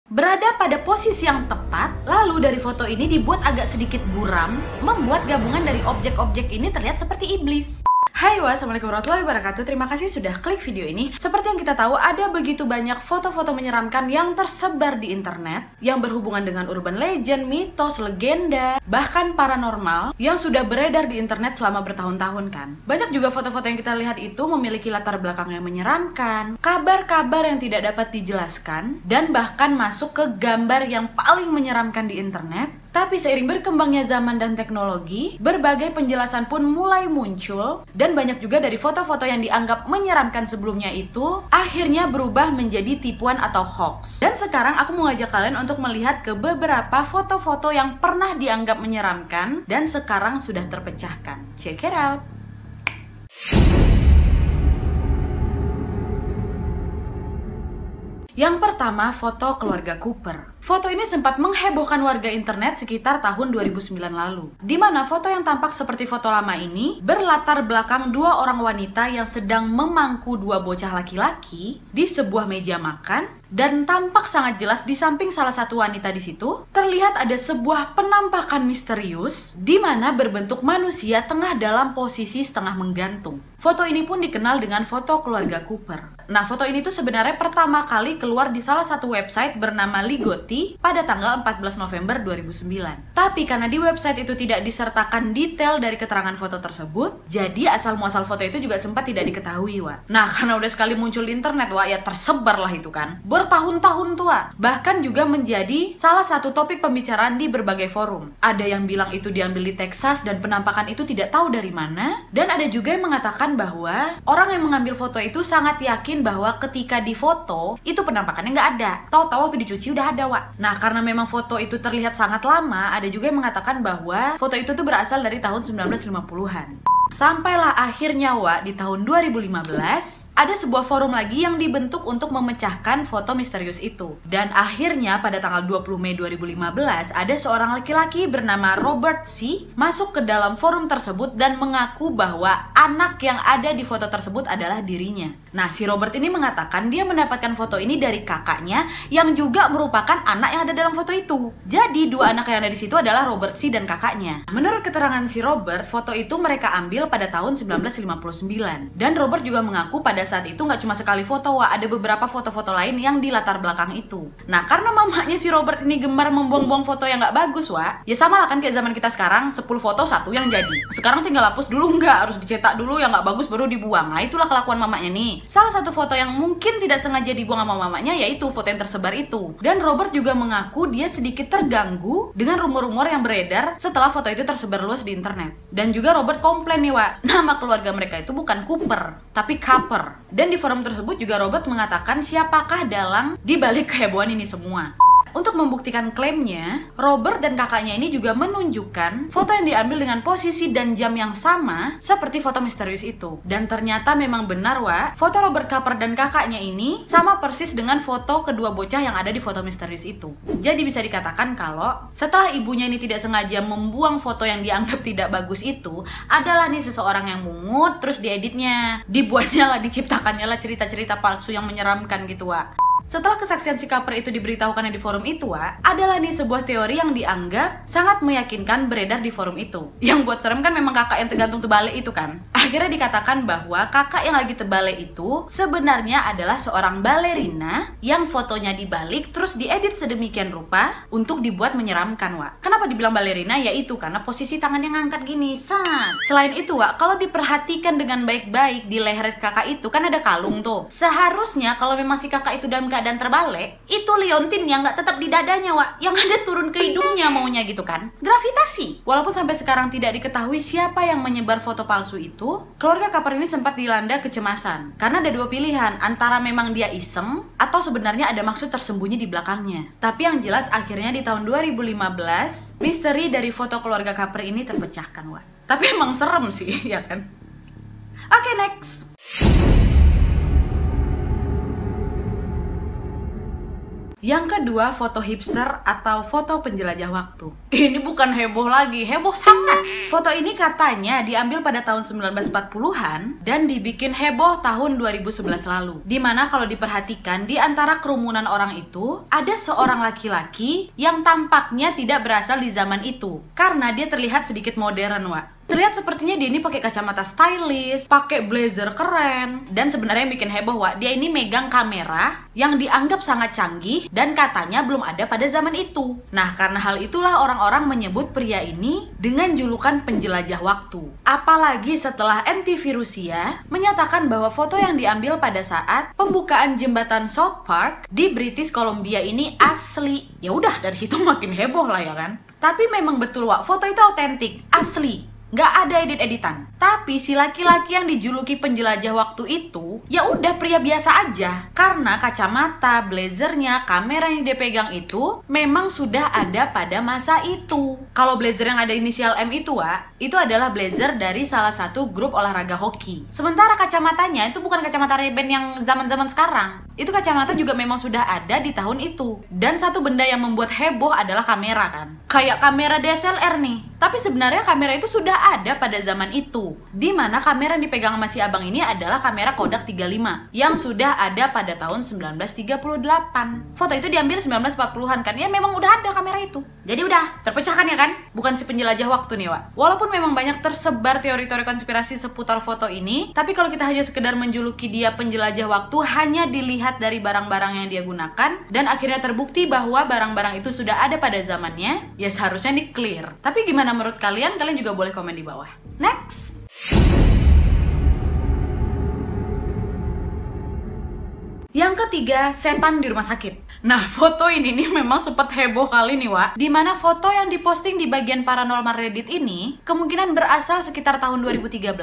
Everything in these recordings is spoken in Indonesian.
Berada pada posisi yang tepat, lalu dari foto ini dibuat agak sedikit buram, membuat gabungan dari objek-objek ini terlihat seperti iblis. Hai, wassalamualaikum warahmatullahi wabarakatuh. Terima kasih sudah klik video ini. Seperti yang kita tahu, ada begitu banyak foto-foto menyeramkan yang tersebar di internet yang berhubungan dengan urban legend, mitos, legenda, bahkan paranormal yang sudah beredar di internet selama bertahun-tahun kan. Banyak juga foto-foto yang kita lihat itu memiliki latar belakang yang menyeramkan, kabar-kabar yang tidak dapat dijelaskan, dan bahkan masuk ke gambar yang paling menyeramkan di internet. Tapi seiring berkembangnya zaman dan teknologi, berbagai penjelasan pun mulai muncul, dan banyak juga dari foto-foto yang dianggap menyeramkan sebelumnya itu akhirnya berubah menjadi tipuan atau hoax. Dan sekarang aku mau ngajak kalian untuk melihat ke beberapa foto-foto yang pernah dianggap menyeramkan dan sekarang sudah terpecahkan. Check it out! Yang pertama, foto keluarga Cooper. Foto ini sempat menghebohkan warga internet sekitar tahun 2009 lalu. Di mana foto yang tampak seperti foto lama ini berlatar belakang dua orang wanita yang sedang memangku dua bocah laki-laki di sebuah meja makan, dan tampak sangat jelas di samping salah satu wanita di situ terlihat ada sebuah penampakan misterius di mana berbentuk manusia tengah dalam posisi setengah menggantung. Foto ini pun dikenal dengan foto keluarga Cooper. Nah, foto ini tuh sebenarnya pertama kali keluar di salah satu website bernama Ligotti pada tanggal 14 November 2009. Tapi karena di website itu tidak disertakan detail dari keterangan foto tersebut, jadi asal-muasal foto itu juga sempat tidak diketahui, Wak. Nah, karena udah sekali muncul di internet, Wak, ya tersebar lah itu kan. Bertahun-tahun tuh, Wak. Bahkan juga menjadi salah satu topik pembicaraan di berbagai forum. Ada yang bilang itu diambil di Texas dan penampakan itu tidak tahu dari mana, dan ada juga yang mengatakan bahwa orang yang mengambil foto itu sangat yakin bahwa ketika difoto itu penampakannya nggak ada. Tahu-tahu waktu dicuci udah ada, Wak. Nah, karena memang foto itu terlihat sangat lama, ada juga yang mengatakan bahwa foto itu tuh berasal dari tahun 1950-an. Sampailah akhirnya, Wak, di tahun 2015 ada sebuah forum lagi yang dibentuk untuk memecahkan foto misterius itu. Dan akhirnya pada tanggal 20 Mei 2015 ada seorang laki-laki bernama Robert C. masuk ke dalam forum tersebut dan mengaku bahwa anak yang ada di foto tersebut adalah dirinya. Nah, si Robert ini mengatakan dia mendapatkan foto ini dari kakaknya yang juga merupakan anak yang ada dalam foto itu. Jadi dua anak yang ada di situ adalah Robert C. dan kakaknya. Menurut keterangan si Robert, foto itu mereka ambil pada tahun 1959. Dan Robert juga mengaku pada saat itu nggak cuma sekali foto, Wak, ada beberapa foto-foto lain yang di latar belakang itu. Nah, karena mamanya si Robert ini gemar membuang-buang foto yang nggak bagus, Wak, ya sama lah kan kayak zaman kita sekarang, 10 foto satu yang jadi. Sekarang tinggal hapus dulu, nggak harus dicetak dulu yang nggak bagus baru dibuang. Nah, itulah kelakuan mamanya nih. Salah satu foto yang mungkin tidak sengaja dibuang sama mamanya yaitu foto yang tersebar itu. Dan Robert juga mengaku dia sedikit terganggu dengan rumor-rumor yang beredar setelah foto itu tersebar luas di internet. Dan juga Robert komplain nih, Wak, nama keluarga mereka itu bukan Cooper, tapi Cooper. Dan di forum tersebut juga Robert mengatakan siapakah dalang di balik kehebohan ini semua. Untuk membuktikan klaimnya, Robert dan kakaknya ini juga menunjukkan foto yang diambil dengan posisi dan jam yang sama seperti foto misterius itu. Dan ternyata memang benar, Wak, foto Robert Cooper dan kakaknya ini sama persis dengan foto kedua bocah yang ada di foto misterius itu. Jadi bisa dikatakan kalau setelah ibunya ini tidak sengaja membuang foto yang dianggap tidak bagus itu, adalah nih seseorang yang mungut, terus dieditnya, dibuatnya lah, diciptakannya lah cerita-cerita palsu yang menyeramkan gitu, Wak. Setelah kesaksian si Cooper itu diberitahukannya di forum itu, Wak, adalah nih sebuah teori yang dianggap sangat meyakinkan beredar di forum itu. Yang buat serem kan memang kakak yang tergantung terbalik itu kan. Akhirnya dikatakan bahwa kakak yang lagi terbalik itu sebenarnya adalah seorang balerina yang fotonya dibalik terus diedit sedemikian rupa untuk dibuat menyeramkan, Wak. Kenapa dibilang balerina? Yaitu karena posisi tangan yang ngangkat gini, Selain itu, Wak, kalau diperhatikan dengan baik-baik di leher kakak itu kan ada kalung tuh. Seharusnya kalau memang si kakak itu dalam keadaan terbalik, itu liontinnya nggak tetap di dadanya, Wak, yang ada turun ke hidungnya maunya gitu kan. Gravitasi. Walaupun sampai sekarang tidak diketahui siapa yang menyebar foto palsu itu, keluarga Cooper ini sempat dilanda kecemasan. Karena ada dua pilihan, antara memang dia iseng atau sebenarnya ada maksud tersembunyi di belakangnya. Tapi yang jelas akhirnya di tahun 2015, misteri dari foto keluarga Cooper ini terpecahkan, Wak. Tapi emang serem sih, ya kan? Oke, next. Yang kedua, foto hipster atau foto penjelajah waktu. Ini bukan heboh lagi, heboh sangat. Foto ini katanya diambil pada tahun 1940-an dan dibikin heboh tahun 2011 lalu. Dimana kalau diperhatikan, di antara kerumunan orang itu ada seorang laki-laki yang tampaknya tidak berasal di zaman itu karena dia terlihat sedikit modern, Wak. Terlihat sepertinya dia ini pakai kacamata stylish, pakai blazer keren, dan sebenarnya yang bikin heboh, Wak, dia ini megang kamera yang dianggap sangat canggih dan katanya belum ada pada zaman itu. Nah, karena hal itulah orang-orang menyebut pria ini dengan julukan penjelajah waktu. Apalagi setelah NTV Rusia menyatakan bahwa foto yang diambil pada saat pembukaan jembatan South Park di British Columbia ini asli. Ya udah, dari situ makin heboh lah ya kan. Tapi memang betul, Wak, foto itu autentik, asli. Nggak ada edit-editan. Tapi si laki-laki yang dijuluki penjelajah waktu itu ya udah pria biasa aja. Karena kacamata, blazernya, kamera yang dia pegang itu memang sudah ada pada masa itu. Kalau blazer yang ada inisial M itu, Wak, itu adalah blazer dari salah satu grup olahraga hoki. Sementara kacamatanya itu bukan kacamata Ray-Ban yang zaman-zaman sekarang. Itu kacamata juga memang sudah ada di tahun itu. Dan satu benda yang membuat heboh adalah kamera kan. Kayak kamera DSLR nih. Tapi sebenarnya kamera itu sudah ada pada zaman itu. Dimana kamera yang dipegang sama si abang ini adalah kamera Kodak 35 yang sudah ada pada tahun 1938. Foto itu diambil 1940-an kan. Ya memang udah ada kamera itu. Jadi udah terpecahkan ya kan? Bukan si penjelajah waktu nih, Wak. Walaupun memang banyak tersebar teori-teori konspirasi seputar foto ini, tapi kalau kita hanya sekedar menjuluki dia penjelajah waktu hanya dilihat dari barang-barang yang dia gunakan dan akhirnya terbukti bahwa barang-barang itu sudah ada pada zamannya, ya seharusnya ini clear. Tapi gimana menurut kalian? Kalian juga boleh komen di bawah. Next! Yang ketiga, setan di rumah sakit. Nah, foto ini nih memang sempat heboh kali nih, Wak. Dimana foto yang diposting di bagian paranormal Reddit ini kemungkinan berasal sekitar tahun 2013.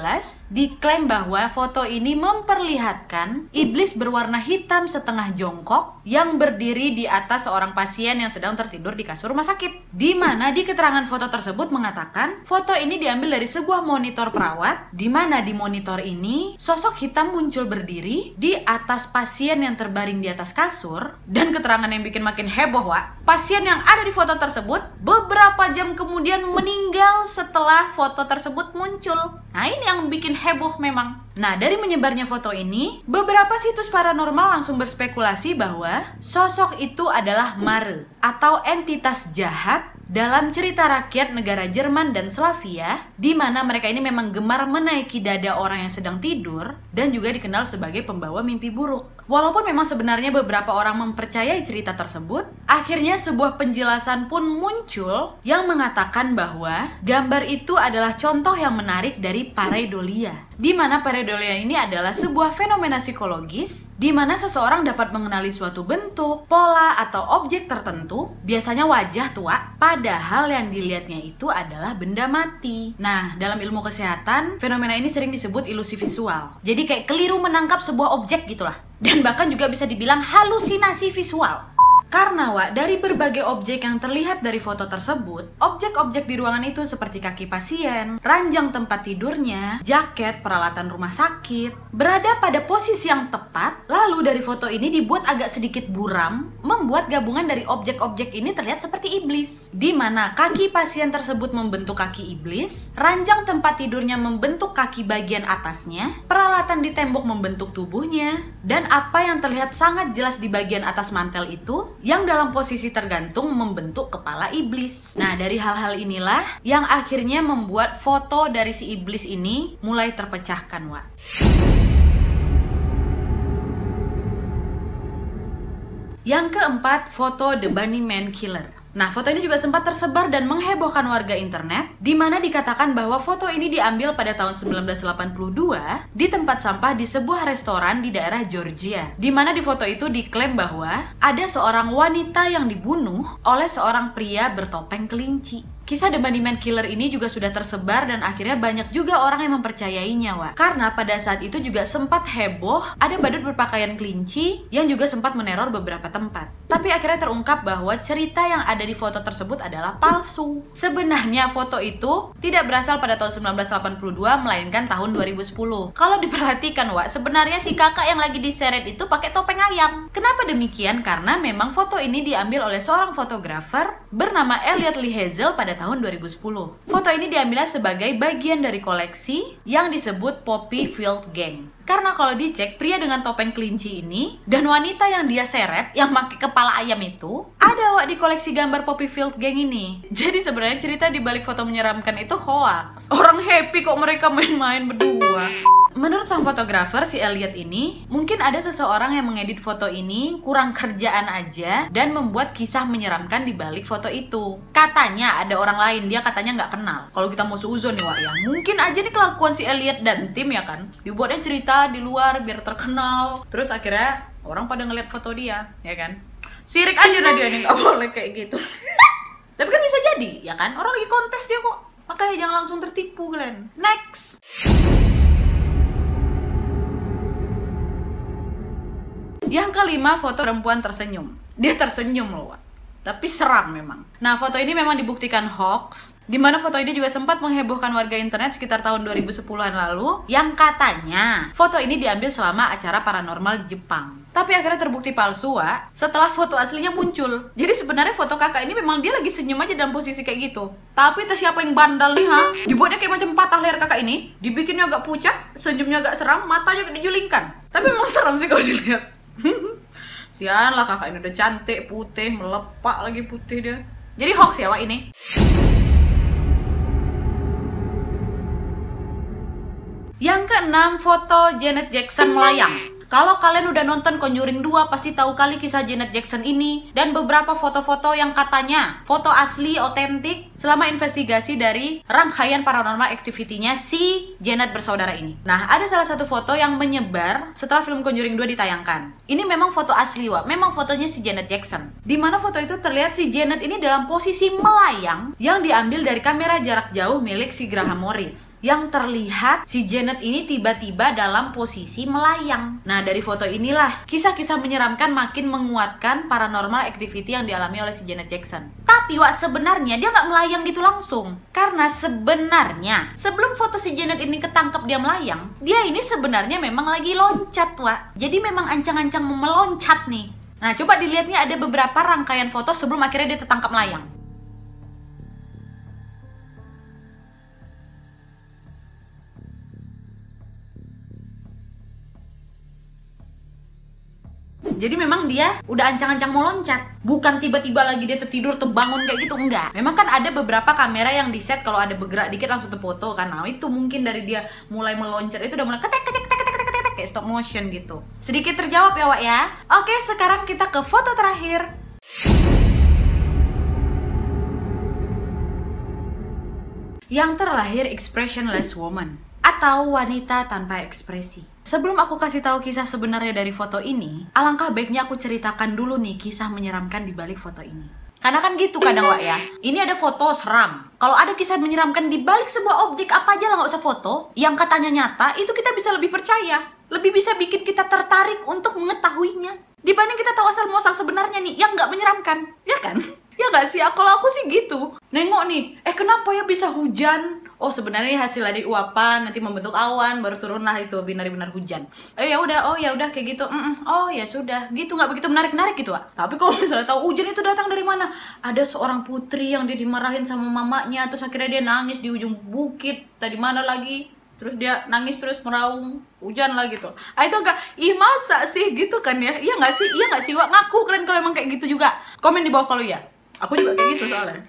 Diklaim bahwa foto ini memperlihatkan iblis berwarna hitam setengah jongkok yang berdiri di atas seorang pasien yang sedang tertidur di kasur rumah sakit. Dimana di keterangan foto tersebut mengatakan foto ini diambil dari sebuah monitor perawat, dimana di monitor ini sosok hitam muncul berdiri di atas pasien yang terbaring di atas kasur. Dan keterangan yang bikin makin heboh, Wak, pasien yang ada di foto tersebut beberapa jam kemudian meninggal setelah foto tersebut muncul. Nah, ini yang bikin heboh memang. Nah, dari menyebarnya foto ini, beberapa situs paranormal langsung berspekulasi bahwa sosok itu adalah Mare atau entitas jahat dalam cerita rakyat negara Jerman dan Slavia, di mana mereka ini memang gemar menaiki dada orang yang sedang tidur dan juga dikenal sebagai pembawa mimpi buruk. Walaupun memang sebenarnya beberapa orang mempercayai cerita tersebut, akhirnya sebuah penjelasan pun muncul yang mengatakan bahwa gambar itu adalah contoh yang menarik dari pareidolia. Di mana pareidolia ini adalah sebuah fenomena psikologis di mana seseorang dapat mengenali suatu bentuk, pola, atau objek tertentu, biasanya wajah tua, padahal yang dilihatnya itu adalah benda mati. Nah, dalam ilmu kesehatan, fenomena ini sering disebut ilusi visual. Jadi kayak keliru menangkap sebuah objek gitulah. Dan bahkan juga bisa dibilang halusinasi visual. Karena, Wak, dari berbagai objek yang terlihat dari foto tersebut, objek-objek di ruangan itu seperti kaki pasien, ranjang tempat tidurnya, jaket, peralatan rumah sakit, berada pada posisi yang tepat, lalu dari foto ini dibuat agak sedikit buram, membuat gabungan dari objek-objek ini terlihat seperti iblis. Di mana kaki pasien tersebut membentuk kaki iblis, ranjang tempat tidurnya membentuk kaki bagian atasnya, peralatan di tembok membentuk tubuhnya, dan apa yang terlihat sangat jelas di bagian atas mantel itu, yang dalam posisi tergantung membentuk kepala iblis. Nah, dari hal-hal inilah yang akhirnya membuat foto dari si iblis ini mulai terpecahkan, Wak. Yang keempat, foto The Bunny Man Killer. Nah, foto ini juga sempat tersebar dan menghebohkan warga internet, di mana dikatakan bahwa foto ini diambil pada tahun 1982 di tempat sampah di sebuah restoran di daerah Georgia. Di mana di foto itu diklaim bahwa ada seorang wanita yang dibunuh oleh seorang pria bertopeng kelinci. Kisah The Bunny Man Killer ini juga sudah tersebar dan akhirnya banyak juga orang yang mempercayainya, Wak. Karena pada saat itu juga sempat heboh, ada badut berpakaian kelinci yang juga sempat meneror beberapa tempat. Tapi akhirnya terungkap bahwa cerita yang ada di foto tersebut adalah palsu. Sebenarnya foto itu tidak berasal pada tahun 1982, melainkan tahun 2010. Kalau diperhatikan, Wak, sebenarnya si kakak yang lagi diseret itu pakai topeng ayam. Kenapa demikian? Karena memang foto ini diambil oleh seorang fotografer bernama Elliot Lee Hazel pada tahun 2010. Foto ini diambilnya sebagai bagian dari koleksi yang disebut Poppy Field Gang. Karena kalau dicek, pria dengan topeng kelinci ini dan wanita yang dia seret yang pakai kepala ayam itu ada, Wak, di koleksi gambar Poppy Field Gang ini. Jadi sebenarnya cerita di balik foto menyeramkan itu hoax. Orang happy kok mereka main-main berdua. Menurut sang fotografer, si Elliot ini, mungkin ada seseorang yang mengedit foto ini kurang kerjaan aja dan membuat kisah menyeramkan di balik foto itu. Katanya ada orang lain, dia katanya nggak kenal. Kalau kita mau seuzon nih, Wak, ya, mungkin aja nih kelakuan si Elliot dan tim, ya kan, dibuatnya cerita di luar biar terkenal. Terus akhirnya orang pada ngeliat foto dia, ya kan. Sirik aja lah dia nih, nggak boleh kayak gitu. Tapi kan bisa jadi, ya kan, orang lagi kontes dia kok. Makanya jangan langsung tertipu, Glenn. Next. Yang kelima, foto perempuan tersenyum. Dia tersenyum loh, Wak. Tapi seram memang. Nah, foto ini memang dibuktikan hoax, di mana foto ini juga sempat menghebohkan warga internet sekitar tahun 2010-an lalu, yang katanya foto ini diambil selama acara paranormal di Jepang. Tapi akhirnya terbukti palsu, Wak, setelah foto aslinya muncul. Jadi sebenarnya foto kakak ini memang dia lagi senyum aja dalam posisi kayak gitu. Tapi entah siapa yang bandal nih, ha? Dibuatnya kayak macam patah leher kakak ini, dibikinnya agak pucat, senyumnya agak seram, matanya juga dijulingkan. Tapi memang seram sih kalau dilihat. Sian lah, kakak ini udah cantik, putih, melepak lagi putih dia. Jadi hoax ya, Wak, ini. Yang keenam, foto Janet Jackson melayang. Kalau kalian udah nonton Conjuring 2, pasti tahu kali kisah Janet Jackson ini dan beberapa foto-foto yang katanya foto asli, otentik selama investigasi dari rangkaian paranormal activity-nya si Janet bersaudara ini. Nah, ada salah satu foto yang menyebar setelah film Conjuring 2 ditayangkan. Ini memang foto asli, Wak. Memang fotonya si Janet Jackson. Di mana foto itu terlihat si Janet ini dalam posisi melayang yang diambil dari kamera jarak jauh milik si Graham Morris. Yang terlihat si Janet ini tiba-tiba dalam posisi melayang. Nah, dari foto inilah kisah-kisah menyeramkan makin menguatkan paranormal activity yang dialami oleh si Janet Jackson. Tapi, Wak, sebenarnya dia nggak melayang gitu langsung. Karena sebenarnya sebelum foto si Janet ini ketangkep dia melayang, dia ini sebenarnya memang lagi loncat, Wak. Jadi memang ancang-ancang meloncat nih. Nah, coba dilihatnya ada beberapa rangkaian foto sebelum akhirnya dia tertangkap melayang. Jadi memang dia udah ancang-ancang mau loncat. Bukan tiba-tiba lagi dia tertidur, terbangun kayak gitu, enggak. Memang kan ada beberapa kamera yang di set kalau ada bergerak dikit langsung terfoto kan. Nah, itu mungkin dari dia mulai meloncat itu udah mulai ketek kayak stop motion gitu. Sedikit terjawab ya, Wak, ya. Oke, sekarang kita ke foto terakhir. Yang terlahir expressionless woman atau wanita tanpa ekspresi. Sebelum aku kasih tahu kisah sebenarnya dari foto ini, alangkah baiknya aku ceritakan dulu nih kisah menyeramkan di balik foto ini. Karena kan gitu kadang, Wak, ya. Ini ada foto seram. Kalau ada kisah menyeramkan di balik sebuah objek apa aja lah, nggak usah foto, yang katanya nyata, itu kita bisa lebih percaya. Lebih bisa bikin kita tertarik untuk mengetahuinya. Dibanding kita tahu asal-muasal sebenarnya nih, yang nggak menyeramkan. Ya kan? Ya nggak sih? Kalau aku sih gitu. Nengok nih, kenapa ya bisa hujan? Oh, sebenarnya hasil dari uapan nanti membentuk awan baru turunlah itu benar-benar hujan. Ya udah, kayak gitu. Oh ya sudah, gitu, nggak begitu menarik gitu, Wak. Tapi kalau misalnya tahu hujan itu datang dari mana? Ada seorang putri yang dia dimarahin sama mamanya, terus akhirnya dia nangis di ujung bukit. Tadi mana lagi? Terus dia nangis terus meraung, hujan lah gitu. Itu agak, masa sih gitu kan ya? Iya nggak sih, Wak? Ngaku kalian kalau emang kayak gitu juga. Komen di bawah kalau ya. Aku juga kayak gitu soalnya.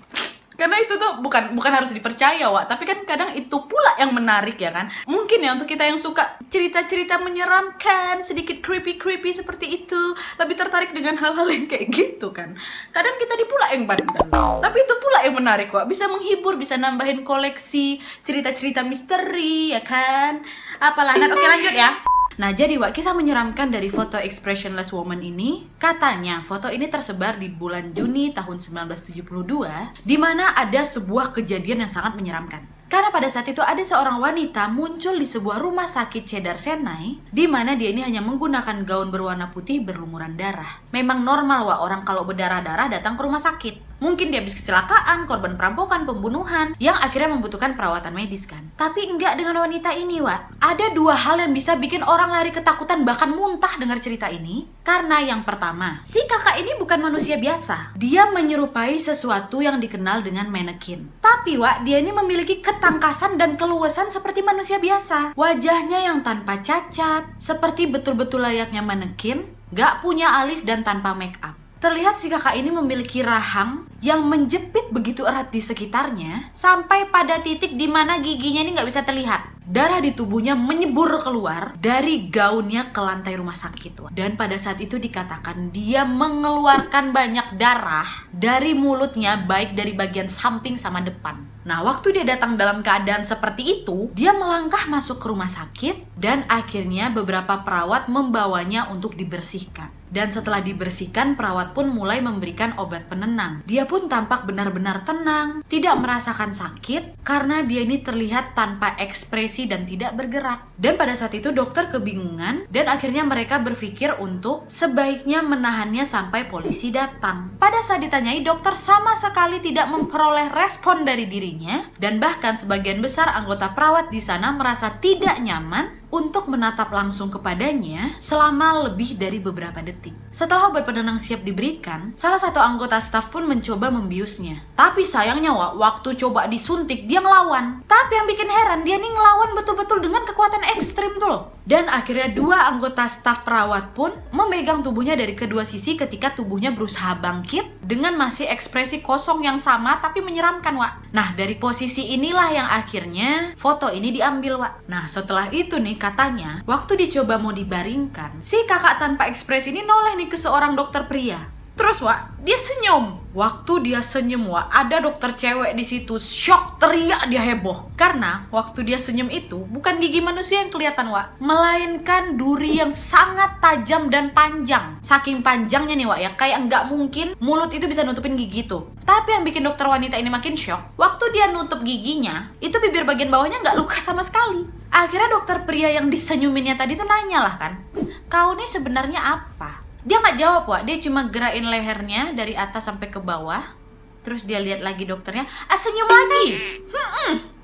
Karena itu tuh bukan harus dipercaya, Wak, tapi kan kadang itu pula yang menarik, ya kan. Mungkin ya untuk kita yang suka cerita-cerita menyeramkan, sedikit creepy seperti itu, lebih tertarik dengan hal-hal yang kayak gitu kan. Kadang kita pula yang bandel, tapi itu pula yang menarik, Wak. Bisa menghibur, bisa nambahin koleksi cerita-cerita misteri, ya kan. Apalah, oke lanjut ya. Nah, jadi Wak, kisah menyeramkan dari foto expressionless woman ini, katanya foto ini tersebar di bulan Juni tahun 1972, di mana ada sebuah kejadian yang sangat menyeramkan. Karena pada saat itu ada seorang wanita muncul di sebuah rumah sakit Cedar Sinai, di mana dia ini hanya menggunakan gaun berwarna putih berlumuran darah. Memang normal Wak, orang kalau berdarah-darah datang ke rumah sakit. Mungkin dia habis kecelakaan, korban perampokan, pembunuhan, yang akhirnya membutuhkan perawatan medis kan. Tapi enggak dengan wanita ini Wak. Ada dua hal yang bisa bikin orang lari ketakutan bahkan muntah dengar cerita ini. Karena yang pertama, si kakak ini bukan manusia biasa. Dia menyerupai sesuatu yang dikenal dengan manekin. Tapi Wak, dia ini memiliki ketangkasan dan keluasan seperti manusia biasa. Wajahnya yang tanpa cacat, seperti betul-betul layaknya manekin, gak punya alis dan tanpa make up. Terlihat si kakak ini memiliki rahang yang menjepit begitu erat di sekitarnya, sampai pada titik di mana giginya ini nggak bisa terlihat. Darah di tubuhnya menyembur keluar dari gaunnya ke lantai rumah sakit. Dan pada saat itu dikatakan dia mengeluarkan banyak darah dari mulutnya, baik dari bagian samping sama depan. Nah, waktu dia datang dalam keadaan seperti itu, dia melangkah masuk ke rumah sakit dan akhirnya beberapa perawat membawanya untuk dibersihkan. Dan setelah dibersihkan, perawat pun mulai memberikan obat penenang. Dia pun tampak benar-benar tenang, tidak merasakan sakit, karena dia ini terlihat tanpa ekspresi dan tidak bergerak. Dan pada saat itu dokter kebingungan, dan akhirnya mereka berpikir untuk sebaiknya menahannya sampai polisi datang. Pada saat ditanyai, dokter sama sekali tidak memperoleh respon dari dirinya, dan bahkan sebagian besar anggota perawat di sana merasa tidak nyaman untuk menatap langsung kepadanya selama lebih dari beberapa detik. Setelah obat penenang siap diberikan, salah satu anggota staf pun mencoba membiusnya. Tapi sayangnya Wak, waktu coba disuntik dia ngelawan. Tapi yang bikin heran, dia nih ngelawan betul-betul dengan kekuatan ekstrim tuh loh. Dan akhirnya dua anggota staf perawat pun memegang tubuhnya dari kedua sisi ketika tubuhnya berusaha bangkit dengan masih ekspresi kosong yang sama tapi menyeramkan Wak. Nah, dari posisi inilah yang akhirnya foto ini diambil Wak. Nah, setelah itu nih katanya waktu dicoba mau dibaringkan, si kakak tanpa ekspresi ini noleh nih ke seorang dokter pria. Terus Wak, dia senyum. Waktu dia senyum Wak, ada dokter cewek di situ shock, teriak, dia heboh. Karena waktu dia senyum itu bukan gigi manusia yang kelihatan Wak, melainkan duri yang sangat tajam dan panjang. Saking panjangnya nih Wak ya, kayak nggak mungkin mulut itu bisa nutupin gigi tuh. Tapi yang bikin dokter wanita ini makin shock, waktu dia nutup giginya, itu bibir bagian bawahnya nggak luka sama sekali. Akhirnya dokter pria yang disenyuminnya tadi tuh nanya lah kan, kau nih sebenarnya apa? Dia nggak jawab Wak, dia cuma gerakin lehernya dari atas sampai ke bawah. Terus dia lihat lagi dokternya, senyum lagi.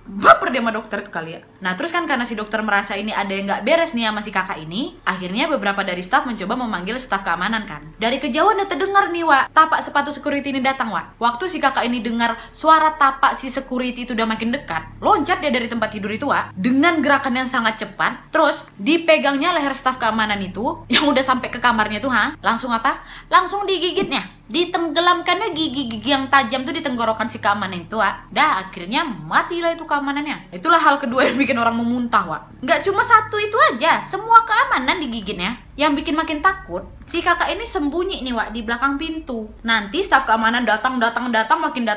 Baper dia sama dokter itu kali ya. Nah terus kan karena si dokter merasa ini ada yang nggak beres nih sama si kakak ini, akhirnya beberapa dari staf mencoba memanggil staf keamanan kan. Dari kejauhan udah terdengar nih Wak, tapak sepatu security ini datang Wak. Waktu si kakak ini dengar suara tapak si security itu udah makin dekat, loncat dia dari tempat tidur itu Wak, dengan gerakan yang sangat cepat. Terus dipegangnya leher staf keamanan itu yang udah sampai ke kamarnya tuh, langsung apa? Langsung digigitnya. Ditenggelamkannya gigi-gigi yang tajam tuh di tenggorokan si keamanan itu Wak. Dah akhirnya matilah itu keamanannya. Itulah hal kedua yang bikin orang memuntah Wak. Nggak cuma satu itu aja, semua keamanan digigitnya. Yang bikin makin takut, si kakak ini sembunyi nih Wak di belakang pintu. Nanti staf keamanan datang makin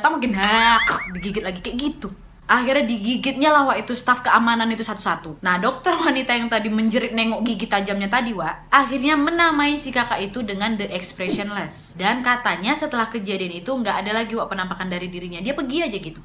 digigit lagi kayak gitu. Akhirnya digigitnya lah Wak itu staf keamanan itu satu-satu. Nah dokter wanita yang tadi menjerit nengok gigi tajamnya tadi Wak, akhirnya menamai si kakak itu dengan The Expressionless. Dan katanya setelah kejadian itu nggak ada lagi Wak penampakan dari dirinya, dia pergi aja gitu.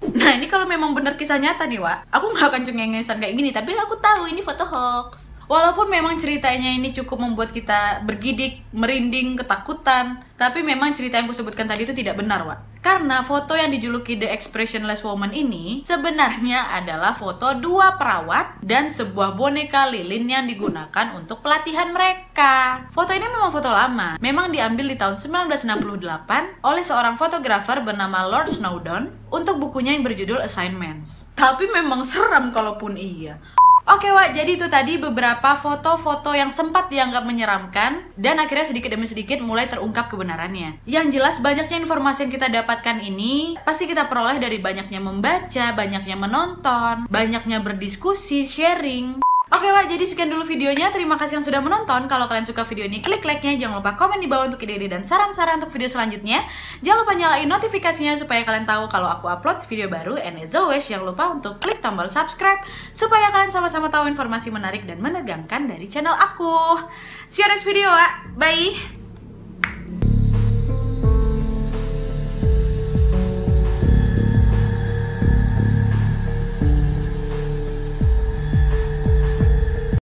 Nah ini kalau memang benar kisah nyata nih Wak, aku nggak akan cengengesan kayak gini, tapi aku tahu ini foto hoax. Walaupun memang ceritanya ini cukup membuat kita bergidik, merinding, ketakutan, tapi memang cerita yang aku sebutkan tadi itu tidak benar Wak. Karena foto yang dijuluki The Expressionless Woman ini sebenarnya adalah foto dua perawat dan sebuah boneka lilin yang digunakan untuk pelatihan mereka. Foto ini memang foto lama, memang diambil di tahun 1968 oleh seorang fotografer bernama Lord Snowdon untuk bukunya yang berjudul Assignments. Tapi memang seram kalaupun iya. Oke Wak, jadi itu tadi beberapa foto-foto yang sempat dianggap menyeramkan dan akhirnya sedikit demi sedikit mulai terungkap kebenarannya. Yang jelas banyaknya informasi yang kita dapatkan ini pasti kita peroleh dari banyaknya membaca, banyaknya menonton, banyaknya berdiskusi, sharing. Oke Wak, jadi sekian dulu videonya. Terima kasih yang sudah menonton. Kalau kalian suka video ini, klik like-nya. Jangan lupa komen di bawah untuk ide-ide dan saran-saran untuk video selanjutnya. Jangan lupa nyalain notifikasinya supaya kalian tahu kalau aku upload video baru. And as always, jangan lupa untuk klik tombol subscribe supaya kalian sama-sama tahu informasi menarik dan menegangkan dari channel aku. See you next video, Wak. Bye!